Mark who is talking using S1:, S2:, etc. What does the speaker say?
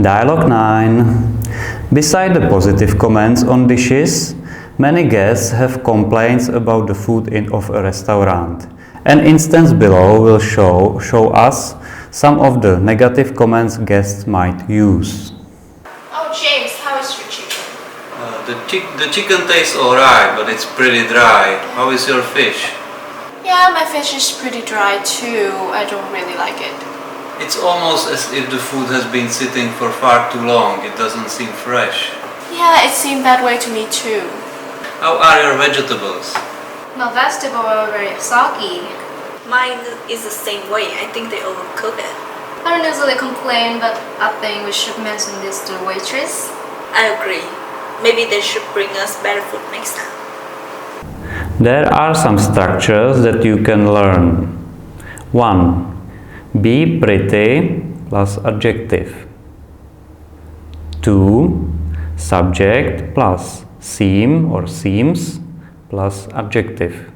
S1: Dialogue 9. Beside the positive comments on dishes, many guests have complaints about the food of a restaurant. An instance below will show us some of the negative comments guests might use.
S2: Oh, James, how is your chicken?
S3: The chicken tastes alright, but it's pretty dry. How is your fish?
S2: Yeah, my fish is pretty dry too. I don't really like it.
S3: It's almost as if the food has been sitting for far too long. It doesn't seem fresh.
S2: Yeah, it seemed that way to me too.
S3: How are your vegetables?
S2: My vegetables are very soggy.
S4: Mine is the same way. I think they overcook it.
S2: I don't usually complain, but I think we should mention this to the waitress.
S4: I agree. Maybe they should bring us better food next time.
S1: There are some structures that you can learn. 1. Be pretty plus adjective. 2. Subject plus seem or seems plus adjective.